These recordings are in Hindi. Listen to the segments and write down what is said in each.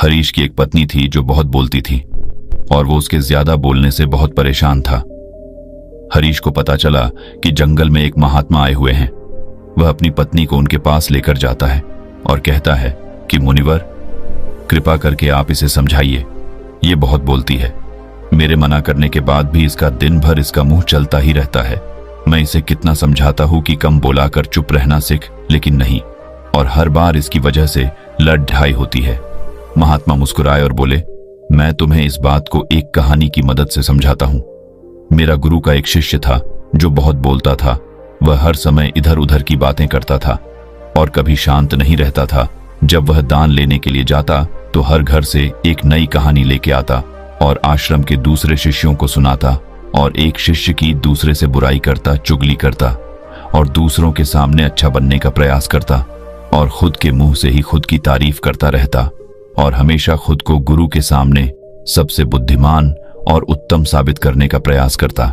हरीश की एक पत्नी थी जो बहुत बोलती थी और वो उसके ज्यादा बोलने से बहुत परेशान था। हरीश को पता चला कि जंगल में एक महात्मा आए हुए हैं। वह अपनी पत्नी को उनके पास लेकर जाता है और कहता है कि मुनिवर, कृपा करके आप इसे समझाइए, ये बहुत बोलती है। मेरे मना करने के बाद भी इसका दिन भर इसका मुंह चलता ही रहता है। मैं इसे कितना समझाता हूं कि कम बोला कर चुप रहना सीख, लेकिन नहीं, और हर बार इसकी वजह से लड़ ढाई होती है। महात्मा मुस्कुराए और बोले, मैं तुम्हें इस बात को एक कहानी की मदद से समझाता हूं। मेरा गुरु का एक शिष्य था जो बहुत बोलता था। वह हर समय इधर उधर की बातें करता था और कभी शांत नहीं रहता था। जब वह दान लेने के लिए जाता तो हर घर से एक नई कहानी लेके आता और आश्रम के दूसरे शिष्यों को सुनाता, और एक शिष्य की दूसरे से बुराई करता, चुगली करता और दूसरों के सामने अच्छा बनने का प्रयास करता और खुद के मुंह से ही खुद की तारीफ करता रहता और हमेशा खुद को गुरु के सामने सबसे बुद्धिमान और उत्तम साबित करने का प्रयास करता।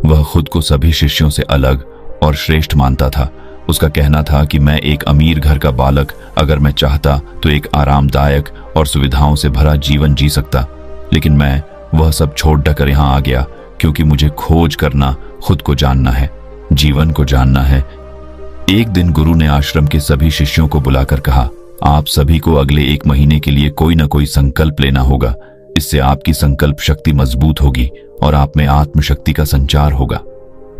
वह खुद को सभी शिष्यों से अलग और श्रेष्ठ मानता था। उसका कहना था कि मैं एक अमीर घर का बालक, अगर मैं चाहता तो एक आरामदायक और सुविधाओं से भरा जीवन जी सकता, लेकिन मैं वह सब छोड़ कर यहाँ आ गया क्योंकि मुझे खोज करना, खुद को जानना है, जीवन को जानना है। एक दिन गुरु ने आश्रम के सभी शिष्यों को बुलाकर कहा, आप सभी को अगले 1 महीने के लिए कोई न कोई संकल्प लेना होगा। इससे आपकी संकल्प शक्ति मजबूत होगी और आप में आत्मशक्ति का संचार होगा।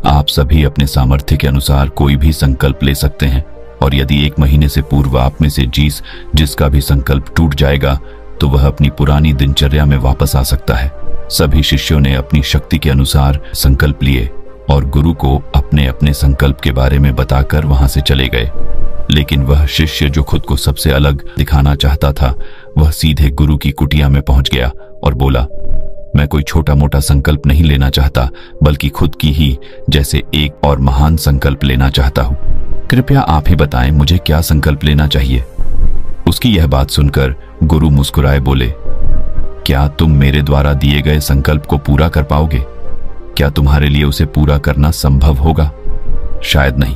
आप सभी अपने सामर्थ्य के अनुसार कोई भी संकल्प ले सकते हैं, और यदि 1 महीने से पूर्व आप में से जिसका भी संकल्प टूट जाएगा तो वह अपनी पुरानी दिनचर्या में वापस आ सकता है। सभी शिष्यों ने अपनी शक्ति के अनुसार संकल्प लिए और गुरु को अपने अपने संकल्प के बारे में बताकर वहां से चले गए। लेकिन वह शिष्य जो खुद को सबसे अलग दिखाना चाहता था, वह सीधे गुरु की कुटिया में पहुंच गया और बोला, मैं कोई छोटा मोटा संकल्प नहीं लेना चाहता, बल्कि खुद की ही जैसे एक और महान संकल्प लेना चाहता हूं। कृपया आप ही बताएं मुझे क्या संकल्प लेना चाहिए। उसकी यह बात सुनकर गुरु मुस्कुराए बोले, क्या तुम मेरे द्वारा दिए गए संकल्प को पूरा कर पाओगे? क्या तुम्हारे लिए उसे पूरा करना संभव होगा? शायद नहीं,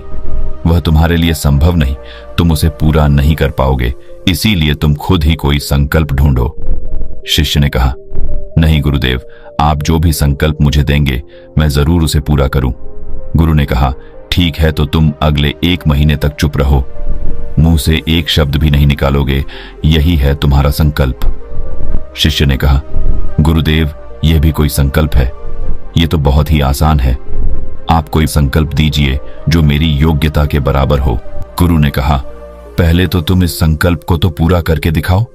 वह तुम्हारे लिए संभव नहीं। तुम उसे पूरा नहीं कर पाओगे, इसीलिए तुम खुद ही कोई संकल्प ढूंढो। शिष्य ने कहा, नहीं गुरुदेव, आप जो भी संकल्प मुझे देंगे मैं जरूर उसे पूरा करूं। गुरु ने कहा, ठीक है, तो तुम अगले 1 महीने तक चुप रहो, मुंह से एक शब्द भी नहीं निकालोगे, यही है तुम्हारा संकल्प। शिष्य ने कहा, गुरुदेव, यह भी कोई संकल्प है? यह तो बहुत ही आसान है। आप कोई संकल्प दीजिए जो मेरी योग्यता के बराबर हो। गुरु ने कहा, पहले तो तुम इस संकल्प को तो पूरा करके दिखाओ।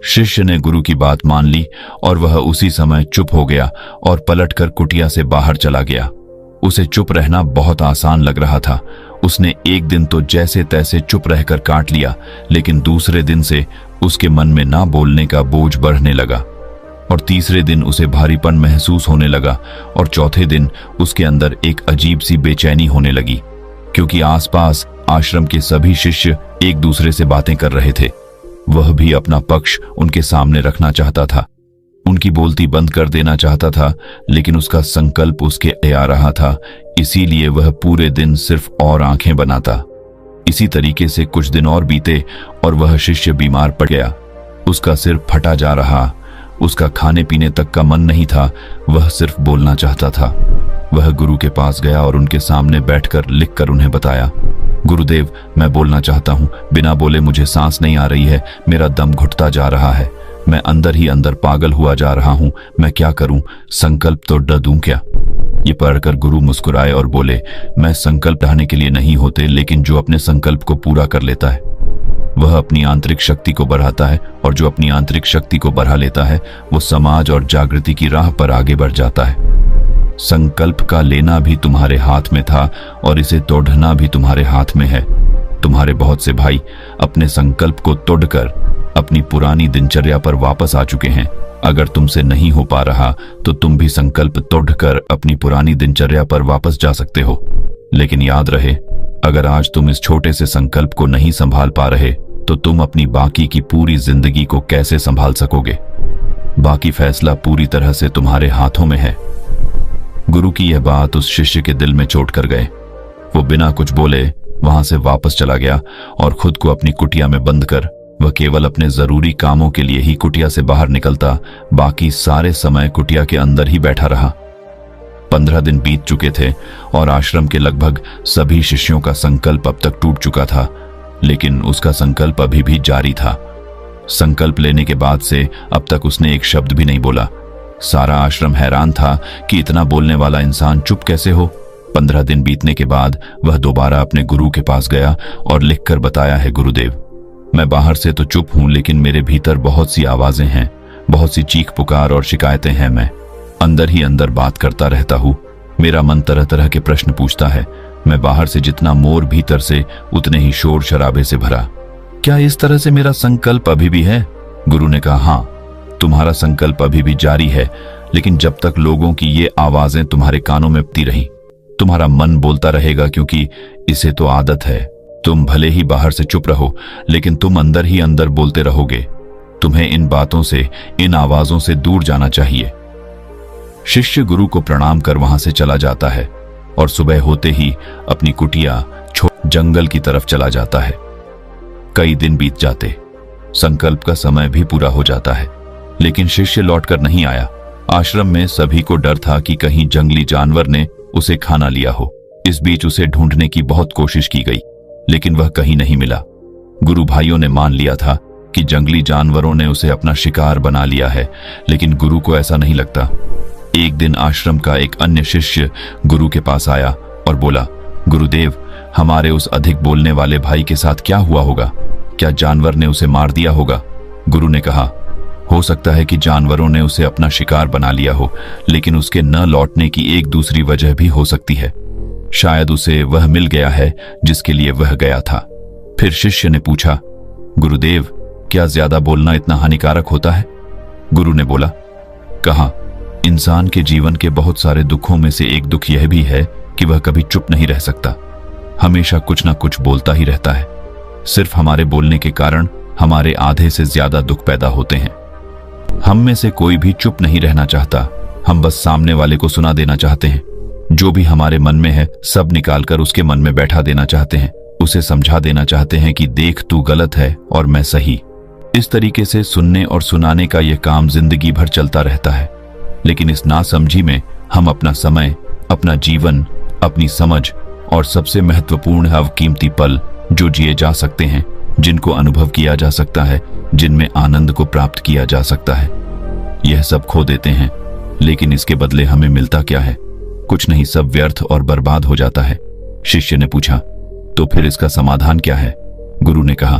शिष्य ने गुरु की बात मान ली और वह उसी समय चुप हो गया और पलटकर कुटिया से बाहर चला गया। उसे चुप रहना बहुत आसान लग रहा था। उसने एक दिन तो जैसे तैसे चुप रहकर काट लिया, लेकिन दूसरे दिन से उसके मन में ना बोलने का बोझ बढ़ने लगा, और तीसरे दिन उसे भारीपन महसूस होने लगा, और चौथे दिन उसके अंदर एक अजीब सी बेचैनी होने लगी, क्योंकि आसपास आश्रम के सभी शिष्य एक दूसरे से बातें कर रहे थे। वह भी अपना पक्ष उनके सामने रखना चाहता था, उनकी बोलती बंद कर देना चाहता था, लेकिन उसका संकल्प उसके आ रहा था, इसीलिए वह पूरे दिन सिर्फ और आंखें बनाता। इसी तरीके से कुछ दिन और बीते और वह शिष्य बीमार पड़ गया। उसका सिर फटा जा रहा, उसका खाने पीने तक का मन नहीं था, वह सिर्फ बोलना चाहता था। वह गुरु के पास गया और उनके सामने बैठकर लिखकर उन्हें बताया, गुरुदेव, मैं बोलना चाहता हूँ, बिना बोले मुझे सांस नहीं आ रही है, मेरा दम घुटता जा रहा है, मैं अंदर ही अंदर पागल हुआ जा रहा हूँ, मैं क्या करूँ? संकल्प तो ड दूं क्या? ये पढ़कर गुरु मुस्कुराए और बोले, मैं संकल्प ढाने के लिए नहीं होते, लेकिन जो अपने संकल्प को पूरा कर लेता है वह अपनी आंतरिक शक्ति को बढ़ाता है, और जो अपनी आंतरिक शक्ति को बढ़ा लेता है वो समाज और जागृति की राह पर आगे बढ़ जाता है। संकल्प का लेना भी तुम्हारे हाथ में था और इसे तोड़ना भी तुम्हारे हाथ में है। तुम्हारे बहुत से भाई अपने संकल्प को तोड़कर अपनी पुरानी दिनचर्या पर वापस आ चुके हैं। अगर तुमसे नहीं हो पा रहा तो तुम भी संकल्प तोड़कर अपनी पुरानी दिनचर्या पर वापस जा सकते हो। लेकिन याद रहे, अगर आज तुम इस छोटे से संकल्प को नहीं संभाल पा रहे तो तुम अपनी बाकी की पूरी जिंदगी को कैसे संभाल सकोगे? बाकी फैसला पूरी तरह से तुम्हारे हाथों में है। गुरु की यह बात उस शिष्य के दिल में चोट कर गए। वो बिना कुछ बोले वहां से वापस चला गया और खुद को अपनी कुटिया में बंद कर वह केवल अपने जरूरी कामों के लिए ही कुटिया से बाहर निकलता, बाकी सारे समय कुटिया के अंदर ही बैठा रहा। 15 दिन बीत चुके थे और आश्रम के लगभग सभी शिष्यों का संकल्प अब तक टूट चुका था, लेकिन उसका संकल्प अभी भी जारी था। संकल्प लेने के बाद से अब तक उसने एक शब्द भी नहीं बोला। सारा आश्रम हैरान था कि इतना बोलने वाला इंसान चुप कैसे हो। 15 दिन बीतने के बाद वह दोबारा अपने गुरु के पास गया और लिखकर बताया है, गुरुदेव, मैं बाहर से तो चुप हूं, लेकिन मेरे भीतर बहुत सी आवाजें हैं, बहुत सी चीख पुकार और शिकायतें हैं। मैं अंदर ही अंदर बात करता रहता हूं। मेरा मन तरह तरह के प्रश्न पूछता है। मैं बाहर से जितना मोर, भीतर से उतने ही शोर शराबे से भरा। क्या इस तरह से मेरा संकल्प अभी भी है? गुरु ने कहा, हाँ, तुम्हारा संकल्प अभी भी जारी है, लेकिन जब तक लोगों की ये आवाजें तुम्हारे कानों में पड़ती रही, तुम्हारा मन बोलता रहेगा, क्योंकि इसे तो आदत है। तुम भले ही बाहर से चुप रहो, लेकिन तुम अंदर ही अंदर बोलते रहोगे। तुम्हें इन बातों से, इन आवाजों से दूर जाना चाहिए। शिष्य गुरु को प्रणाम कर वहां से चला जाता है और सुबह होते ही अपनी कुटिया छोड़ जंगल की तरफ चला जाता है। कई दिन बीत जाते, संकल्प का समय भी पूरा हो जाता है, लेकिन शिष्य लौटकर नहीं आया। आश्रम में सभी को डर था कि कहीं जंगली जानवर ने उसे खाना लिया हो। इस बीच उसे ढूंढने की बहुत कोशिश की गई, लेकिन वह कहीं नहीं मिला। गुरु भाइयों ने मान लिया था कि जंगली जानवरों ने उसे अपना शिकार बना लिया है, लेकिन गुरु को ऐसा नहीं लगता। एक दिन आश्रम का एक अन्य शिष्य गुरु के पास आया और बोला, गुरुदेव, हमारे उस अधिक बोलने वाले भाई के साथ क्या हुआ होगा? क्या जानवर ने उसे मार दिया होगा? गुरु ने कहा, हो सकता है कि जानवरों ने उसे अपना शिकार बना लिया हो, लेकिन उसके न लौटने की एक दूसरी वजह भी हो सकती है। शायद उसे वह मिल गया है जिसके लिए वह गया था। फिर शिष्य ने पूछा, गुरुदेव, क्या ज्यादा बोलना इतना हानिकारक होता है? गुरु ने बोला, कहा, इंसान के जीवन के बहुत सारे दुखों में से एक दुख यह भी है कि वह कभी चुप नहीं रह सकता, हमेशा कुछ ना कुछ बोलता ही रहता है। सिर्फ हमारे बोलने के कारण हमारे आधे से ज्यादा दुख पैदा होते हैं। हम में से कोई भी चुप नहीं रहना चाहता, हम बस सामने वाले को सुना देना चाहते हैं। जो भी हमारे मन में है सब निकालकर उसके मन में बैठा देना चाहते हैं, उसे समझा देना चाहते हैं कि देख, तू गलत है और मैं सही। इस तरीके से सुनने और सुनाने का यह काम जिंदगी भर चलता रहता है, लेकिन इस नासमझी में हम अपना समय, अपना जीवन, अपनी समझ और सबसे महत्वपूर्ण अवकीमती पल जो जिए जा सकते हैं, जिनको अनुभव किया जा सकता है, जिनमें आनंद को प्राप्त किया जा सकता है, यह सब खो देते हैं। लेकिन इसके बदले हमें मिलता क्या है? कुछ नहीं, सब व्यर्थ और बर्बाद हो जाता है। शिष्य ने पूछा, तो फिर इसका समाधान क्या है? गुरु ने कहा,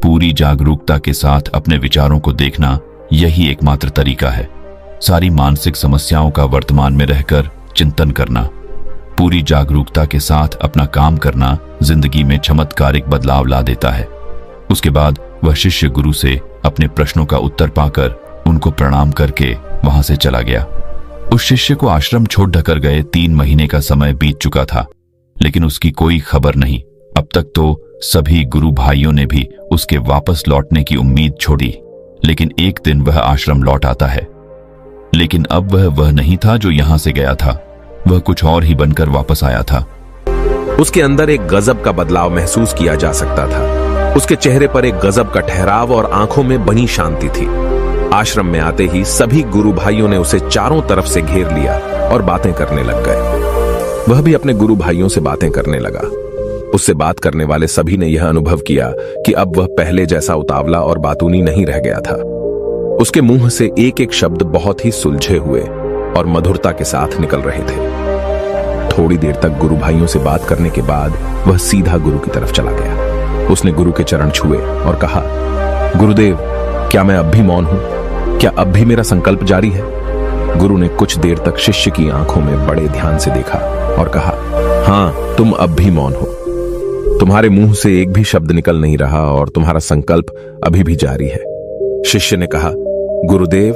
पूरी जागरूकता के साथ अपने विचारों को देखना, यही एकमात्र तरीका है। सारी मानसिक समस्याओं का वर्तमान में रहकर चिंतन करना, पूरी जागरूकता के साथ अपना काम करना जिंदगी में चमत्कारिक बदलाव ला देता है। उसके बाद वह शिष्य गुरु से अपने प्रश्नों का उत्तर पाकर उनको प्रणाम करके वहां से चला गया। उस शिष्य को आश्रम छोड़ ढकर गए 3 महीने का समय बीत चुका था, लेकिन उसकी कोई खबर नहीं। अब तक तो सभी गुरु भाइयों ने भी उसके वापस लौटने की उम्मीद छोड़ी, लेकिन एक दिन वह आश्रम लौट आता है। लेकिन अब वह नहीं था जो यहां से गया था, वह कुछ और ही बनकर वापस आया था। उसके अंदर एक गजब का बदलाव महसूस किया जा सकता था। उसके चेहरे पर एक गजब का ठहराव और आंखों में बनी शांति थी। आश्रम में आते ही सभी गुरु भाइयों ने उसे चारों तरफ से घेर लिया और बातें करने लग गए। वह भी अपने गुरु भाइयों से बातें करने लगा। उससे बात करने वाले सभी ने यह अनुभव किया कि अब वह पहले जैसा उतावला और बातूनी नहीं रह गया था। उसके मुंह से एक एक शब्द बहुत ही सुलझे हुए और मधुरता के साथ निकल रहे थे। थोड़ी देर तक गुरु भाइयों से बात करने के बाद वह सीधा गुरु की तरफ चला गया। उसने गुरु के चरण छुए और कहा, गुरुदेव, क्या मैं अब भी मौन हूं? क्या अब भी मेरा संकल्प जारी है? गुरु ने कुछ देर तक शिष्य की आंखों में बड़े ध्यान से देखा और कहा, हां, तुम अब भी मौन हो। तुम्हारे मुंह से एक भी शब्द निकल नहीं रहा और तुम्हारा संकल्प अभी भी जारी है। शिष्य ने कहा, गुरुदेव,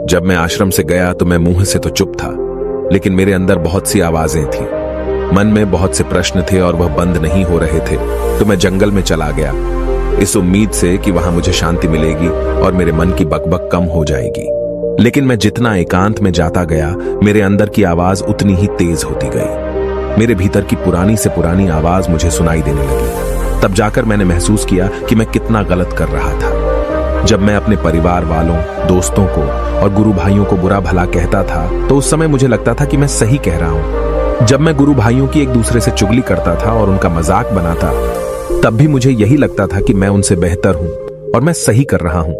जब मैं आश्रम से गया तो मैं मुंह से तो चुप था, लेकिन मेरे अंदर बहुत सी आवाजें थी। मन में बहुत से प्रश्न थे और वह बंद नहीं हो रहे थे, तो मैं जंगल में चला गया, इस उम्मीद से कि वहां मुझे शांति मिलेगी और मेरे मन की बकबक कम हो जाएगी। लेकिन मैं जितना एकांत में जाता गया, मेरे अंदर की आवाज उतनी ही तेज होती गई। मेरे भीतर की पुरानी से पुरानी आवाज मुझे सुनाई देने लगी। तब जाकर मैंने महसूस किया कि मैं कितना गलत कर रहा था। जब मैं अपने परिवार वालों, दोस्तों को और गुरु भाइयों को बुरा भला कहता था तो उस समय मुझे लगता था कि मैं सही कह रहा हूं। जब मैं गुरु भाइयों की एक दूसरे से चुगली करता था और उनका मजाक बनाता, तब भी मुझे यही लगता था कि मैं उनसे बेहतर हूं और मैं सही कर रहा हूं।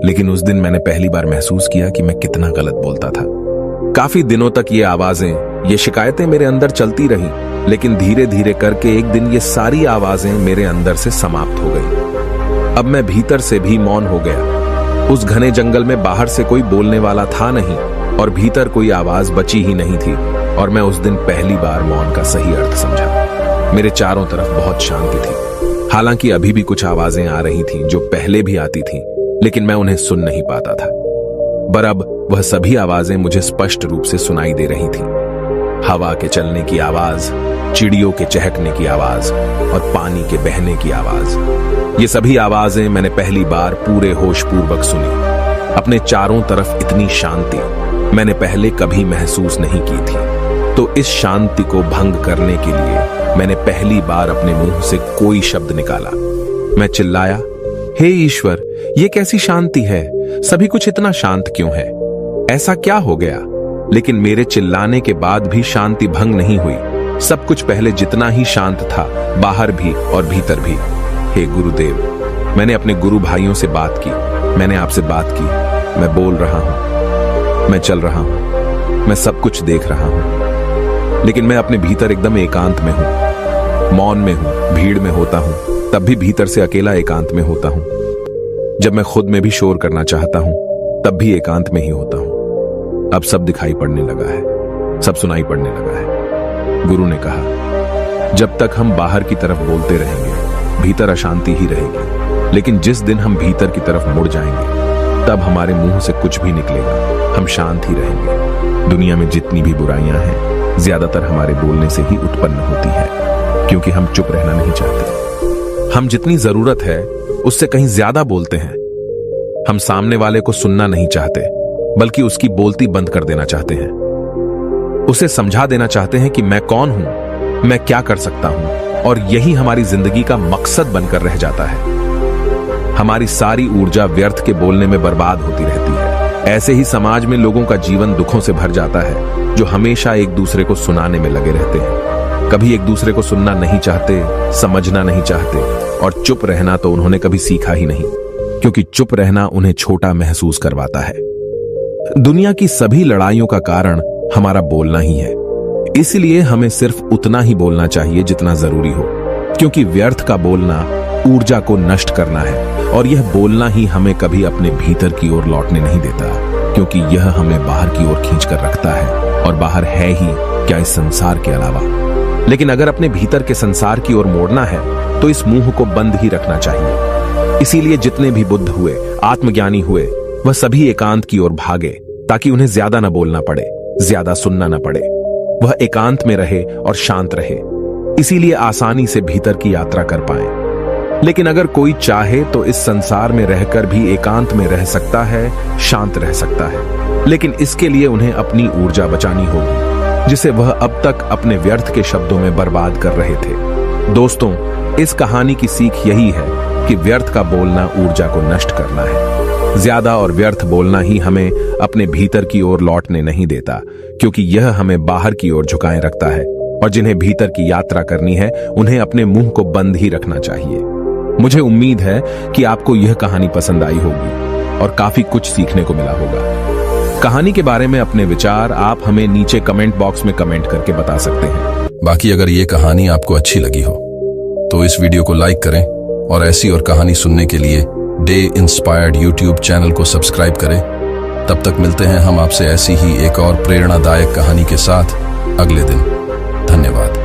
लेकिन उस दिन मैंने पहली बार महसूस किया कि मैं कितना गलत बोलता था। काफी दिनों तक ये आवाजें, ये शिकायतें मेरे अंदर चलती रही, लेकिन धीरे धीरे करके एक दिन ये सारी आवाजें मेरे अंदर से समाप्त हो गई। अब मैं भीतर से भी मौन हो गया। उस घने जंगल में बाहर से कोई बोलने वाला था नहीं और भीतर कोई आवाज बची ही नहीं थी, और मैं उस दिन पहली बार मौन का सही अर्थ समझा। मेरे चारों तरफ बहुत शांति थी। हालांकि अभी भी कुछ आवाजें आ रही थीं जो पहले भी आती थीं, लेकिन मैं उन्हें सुन नहीं पाता था। पर अब वह सभी आवाजें मुझे स्पष्ट रूप से सुनाई दे रही थीं। हवा के चलने की आवाज, चिड़ियों के चहकने की आवाज और पानी के बहने की आवाज। ये सभी आवाजें मैंने पहली बार पूरे होश पूर्वक सुनी। अपने चारों तरफ इतनी शांति मैंने पहले कभी महसूस नहीं की थी। तो इस शांति को भंग करने के लिए मैंने पहली बार अपने मुंह से कोई शब्द निकाला। मैं चिल्लाया, हे ईश्वर, ये कैसी शांति है? सभी कुछ इतना शांत क्यों है? ऐसा क्या हो गया? लेकिन मेरे चिल्लाने के बाद भी शांति भंग नहीं हुई। सब कुछ पहले जितना ही शांत था, बाहर भी और भीतर भी। हे गुरुदेव, मैंने अपने गुरु भाइयों से बात की, मैंने आपसे बात की। मैं बोल रहा हूं, मैं चल रहा हूं, मैं सब कुछ देख रहा हूं, लेकिन मैं अपने भीतर एकदम एकांत में हूं, मौन में हूं, भीड़ में होता हूं, तब भी भीतर से अकेला एकांत में होता हूं। जब मैं खुद में भी शोर करना चाहता हूं, तब भी एकांत में ही होता हूं। अब सब दिखाई पड़ने लगा है, सब सुनाई पड़ने लगा है। गुरु ने कहा, जब तक हम बाहर की तरफ बोलते रहेंगे, भीतर अशांति ही रहेगी। लेकिन जिस दिन हम भीतर की तरफ मुड़ जाएंगे, तब हमारे मुंह से कुछ भी निकलेगा, हम शांत ही रहेंगे। दुनिया में जितनी भी बुराइयां हैं, ज्यादातर हमारे बोलने से ही उत्पन्न होती है, क्योंकि हम चुप रहना नहीं चाहते। हम जितनी जरूरत है उससे कहीं ज्यादा बोलते हैं। हम सामने वाले को सुनना नहीं चाहते, बल्कि उसकी बोलती बंद कर देना चाहते हैं। उसे समझा देना चाहते हैं कि मैं कौन हूं, मैं क्या कर सकता हूं, और यही हमारी जिंदगी का मकसद बनकर रह जाता है। हमारी सारी ऊर्जा व्यर्थ के बोलने में बर्बाद होती रहती है। ऐसे ही समाज में लोगों का जीवन दुखों से भर जाता है, जो हमेशा एक दूसरे को सुनाने में लगे रहते हैं। कभी एक दूसरे को सुनना नहीं चाहते, समझना नहीं चाहते, और चुप रहना तो उन्होंने कभी सीखा ही नहीं, क्योंकि चुप रहना उन्हें छोटा महसूस करवाता है। दुनिया की सभी लड़ाइयों का कारण हमारा बोलना ही है। इसलिए हमें सिर्फ उतना ही बोलना चाहिए जितना जरूरी हो, क्योंकि व्यर्थ का बोलना ऊर्जा को नष्ट करना है, और यह बोलना ही हमें कभी अपने भीतर की ओर लौटने नहीं देता, क्योंकि यह हमें बाहर की ओर खींचकर रखता है, और बाहर है ही क्या इस संसार के अलावा। लेकिन अगर अपने भीतर के संसार की ओर मोड़ना है, तो इस मुंह को बंद ही रखना चाहिए। इसीलिए जितने भी बुद्ध हुए, आत्मज्ञानी हुए, वह सभी एकांत की ओर भागे, ताकि उन्हें ज्यादा न बोलना पड़े, ज्यादा सुनना न पड़े। वह एकांत में रहे और शांत रहे, इसीलिए आसानी से भीतर की यात्रा कर पाए। लेकिन अगर कोई चाहे तो इस संसार में रहकर भी एकांत में रह सकता है, शांत रह सकता है, लेकिन इसके लिए उन्हें अपनी ऊर्जा बचानी होगी, जिसे वह अब तक अपने व्यर्थ के शब्दों में बर्बाद कर रहे थे। दोस्तों, इस कहानी की सीख यही है कि व्यर्थ का बोलना ऊर्जा को नष्ट करना है। ज्यादा और व्यर्थ बोलना ही हमें अपने भीतर की ओर लौटने नहीं देता, क्योंकि यह हमें बाहर की ओर झुकाए रखता है, और जिन्हें भीतर की यात्रा करनी है, उन्हें अपने मुंह को बंद ही रखना चाहिए। मुझे उम्मीद है कि आपको यह कहानी पसंद आई होगी और काफी कुछ सीखने को मिला होगा। कहानी के बारे में अपने विचार आप हमें नीचे कमेंट बॉक्स में कमेंट करके बता सकते हैं। बाकी अगर ये कहानी आपको अच्छी लगी हो तो इस वीडियो को लाइक करें, और ऐसी और कहानी सुनने के लिए डे इंस्पायर्ड यूट्यूब चैनल को सब्सक्राइब करें। तब तक मिलते हैं हम आपसे ऐसी ही एक और प्रेरणादायक कहानी के साथ अगले दिन। धन्यवाद।